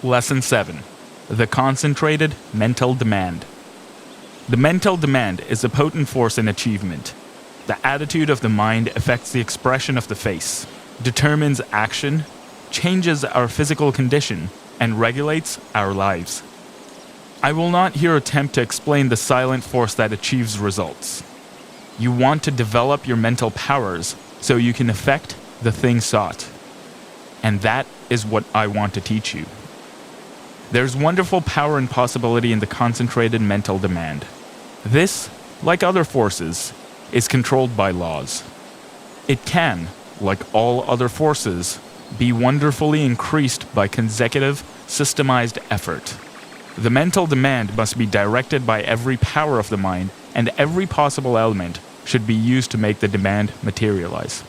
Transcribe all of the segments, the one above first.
Lesson 7. The Concentrated Mental Demand. The mental demand is a potent force in achievement. The attitude of the mind affects the expression of the face, determines action, changes our physical condition, and regulates our lives. I will not here attempt to explain the silent force that achieves results. You want to develop your mental powers so you can effect the thing sought. And that is what I want to teach you. There's wonderful power and possibility in the concentrated mental demand. This, like other forces, is controlled by laws. It can, like all other forces, be wonderfully increased by consecutive, systemized effort. The mental demand must be directed by every power of the mind, and every possible element should be used to make the demand materialize.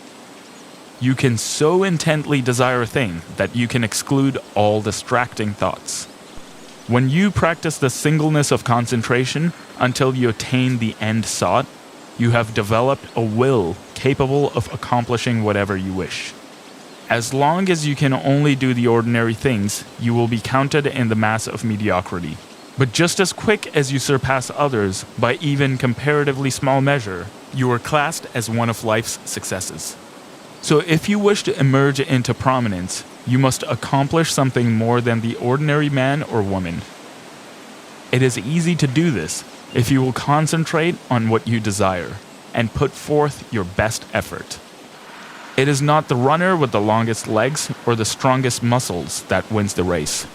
You can so intently desire a thing that you can exclude all distracting thoughts. When you practice the singleness of concentration until you attain the end sought, you have developed a will capable of accomplishing whatever you wish. As long as you can only do the ordinary things, you will be counted in the mass of mediocrity. But just as quick as you surpass others by even comparatively small measure, you are classed as one of life's successes. So if you wish to emerge into prominence, you must accomplish something more than the ordinary man or woman. It is easy to do this if you will concentrate on what you desire and put forth your best effort. It is not the runner with the longest legs or the strongest muscles that wins the race,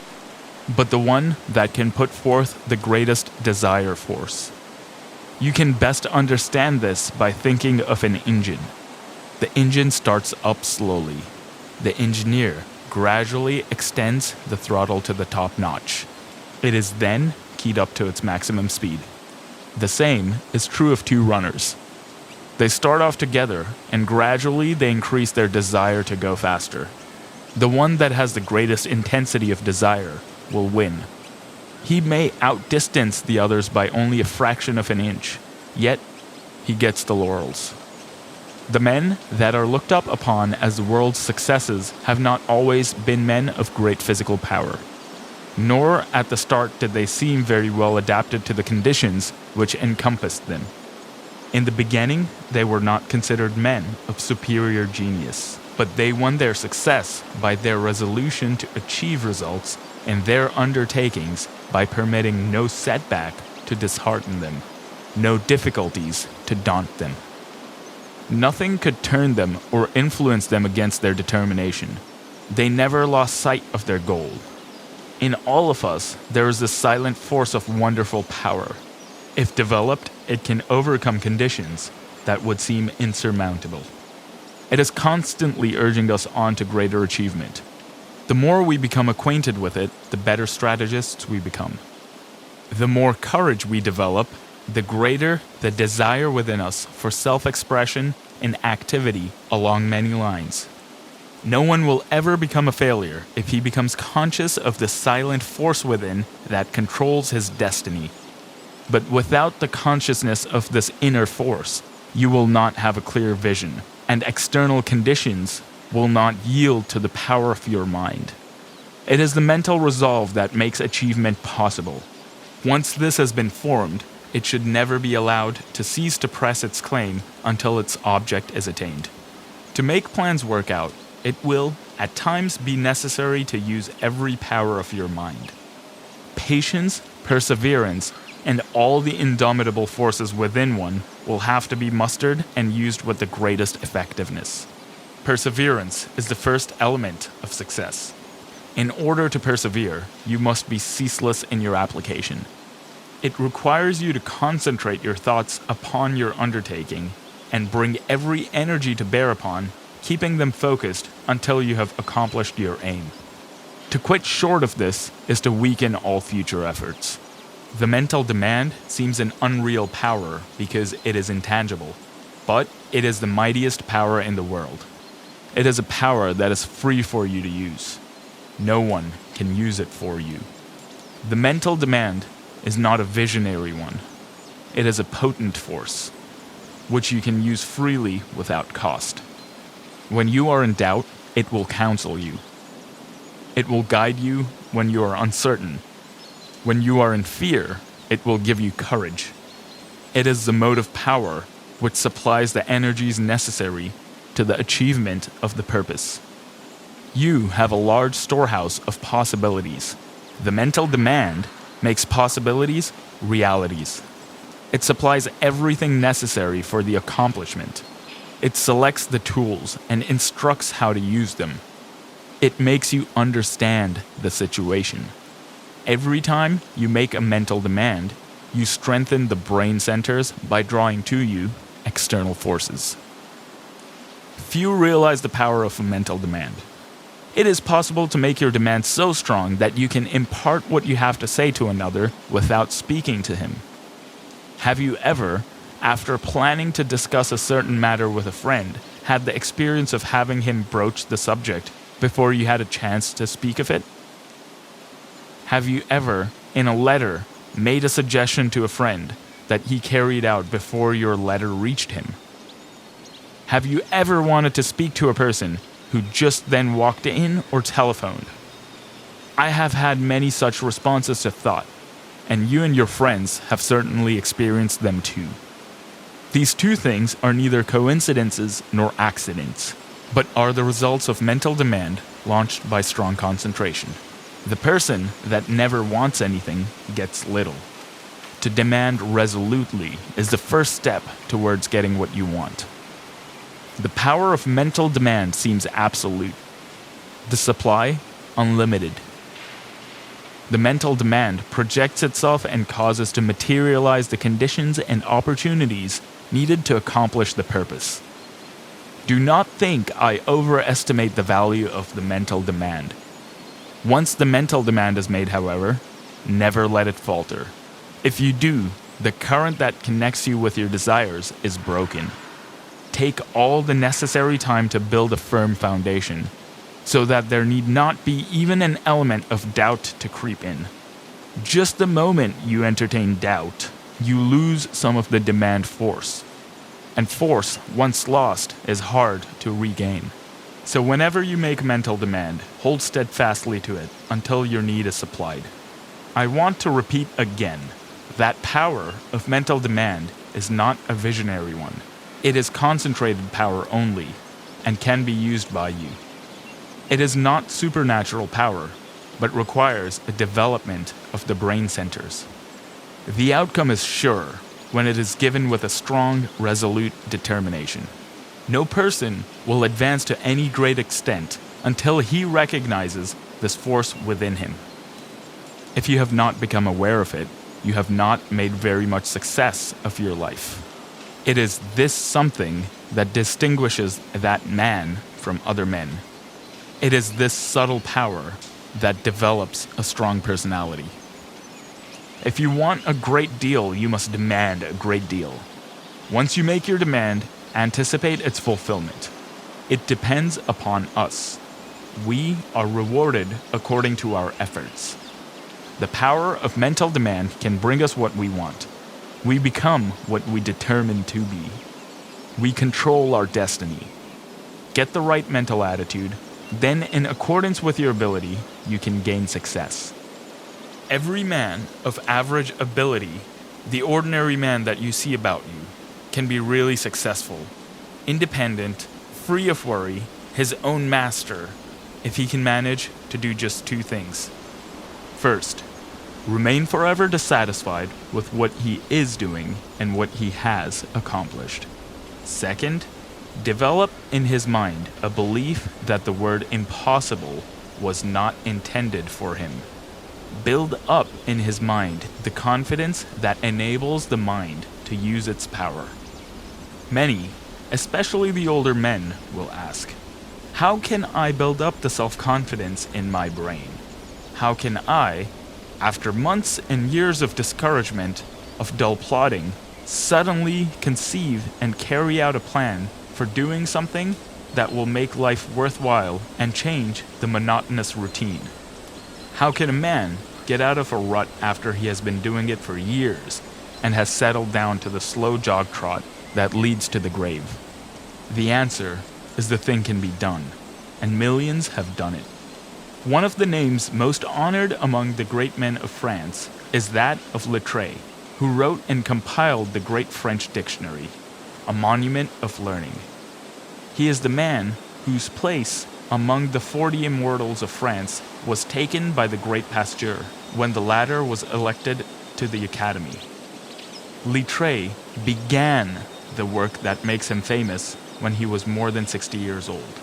but the one that can put forth the greatest desire force. You can best understand this by thinking of an engine. The engine starts up slowly. The engineer gradually extends the throttle to the top notch. It is then keyed up to its maximum speed. The same is true of two runners. They start off together, and gradually they increase their desire to go faster. The one that has the greatest intensity of desire will win. He may outdistance the others by only a fraction of an inch, yet he gets the laurels. The men that are looked up upon as the world's successes have not always been men of great physical power. Nor at the start did they seem very well adapted to the conditions which encompassed them. In the beginning, they were not considered men of superior genius, but they won their success by their resolution to achieve results in their undertakings by permitting no setback to dishearten them, no difficulties to daunt them. Nothing could turn them or influence them against their determination. They never lost sight of their goal. In all of us, there is a silent force of wonderful power. If developed, it can overcome conditions that would seem insurmountable. It is constantly urging us on to greater achievement. The more we become acquainted with it, the better strategists we become. The more courage we develop, the greater the desire within us for self-expression and activity along many lines. No one will ever become a failure if he becomes conscious of the silent force within that controls his destiny. But without the consciousness of this inner force, you will not have a clear vision, and external conditions will not yield to the power of your mind. It is the mental resolve that makes achievement possible. Once this has been formed, it should never be allowed to cease to press its claim until its object is attained. To make plans work out, it will, at times, be necessary to use every power of your mind. Patience, perseverance, and all the indomitable forces within one will have to be mustered and used with the greatest effectiveness. Perseverance is the first element of success. In order to persevere, you must be ceaseless in your application. It requires you to concentrate your thoughts upon your undertaking and bring every energy to bear upon, keeping them focused until you have accomplished your aim. To quit short of this is to weaken all future efforts. The mental demand seems an unreal power because it is intangible, but it is the mightiest power in the world. It is a power that is free for you to use. No one can use it for you. The mental demand is not a visionary one. It is a potent force, which you can use freely without cost. When you are in doubt, it will counsel you. It will guide you when you are uncertain. When you are in fear, it will give you courage. It is the motive power which supplies the energies necessary to the achievement of the purpose. You have a large storehouse of possibilities. The mental demand makes possibilities realities. It supplies everything necessary for the accomplishment. It selects the tools and instructs how to use them. It makes you understand the situation. Every time you make a mental demand, you strengthen the brain centers by drawing to you external forces. Few realize the power of a mental demand. It is possible to make your demand so strong that you can impart what you have to say to another without speaking to him. Have you ever, after planning to discuss a certain matter with a friend, had the experience of having him broach the subject before you had a chance to speak of it? Have you ever, in a letter, made a suggestion to a friend that he carried out before your letter reached him? Have you ever wanted to speak to a person who just then walked in or telephoned? I have had many such responses to thought, and you and your friends have certainly experienced them too. These two things are neither coincidences nor accidents, but are the results of mental demand launched by strong concentration. The person that never wants anything gets little. To demand resolutely is the first step towards getting what you want. The power of mental demand seems absolute. The supply, unlimited. The mental demand projects itself and causes to materialize the conditions and opportunities needed to accomplish the purpose. Do not think I overestimate the value of the mental demand. Once the mental demand is made, however, never let it falter. If you do, the current that connects you with your desires is broken. Take all the necessary time to build a firm foundation, so that there need not be even an element of doubt to creep in. Just the moment you entertain doubt, you lose some of the demand force. And force, once lost, is hard to regain. So whenever you make mental demand, hold steadfastly to it until your need is supplied. I want to repeat again, that power of mental demand is not a visionary one. It is concentrated power only, and can be used by you. It is not supernatural power, but requires a development of the brain centers. The outcome is sure when it is given with a strong, resolute determination. No person will advance to any great extent until he recognizes this force within him. If you have not become aware of it, you have not made very much success of your life. It is this something that distinguishes that man from other men. It is this subtle power that develops a strong personality. If you want a great deal, you must demand a great deal. Once you make your demand, anticipate its fulfillment. It depends upon us. We are rewarded according to our efforts. The power of mental demand can bring us what we want. We become what we determine to be. We control our destiny. Get the right mental attitude, then in accordance with your ability, you can gain success. Every man of average ability, the ordinary man that you see about you, can be really successful, independent, free of worry, his own master, if he can manage to do just two things. First, remain forever dissatisfied with what he is doing and what he has accomplished. Second, develop in his mind a belief that the word impossible was not intended for him. Build up in his mind the confidence that enables the mind to use its power. Many, especially the older men, will ask, how can I build up the self-confidence in my brain? How can I, after months and years of discouragement, of dull plodding, suddenly conceive and carry out a plan for doing something that will make life worthwhile and change the monotonous routine? How can a man get out of a rut after he has been doing it for years and has settled down to the slow jog trot that leads to the grave? The answer is the thing can be done, and millions have done it. One of the names most honored among the great men of France is that of Littré, who wrote and compiled the great French dictionary, a monument of learning. He is the man whose place among the 40 immortals of France was taken by the great Pasteur when the latter was elected to the Academy. Littré began the work that makes him famous when he was more than 60 years old.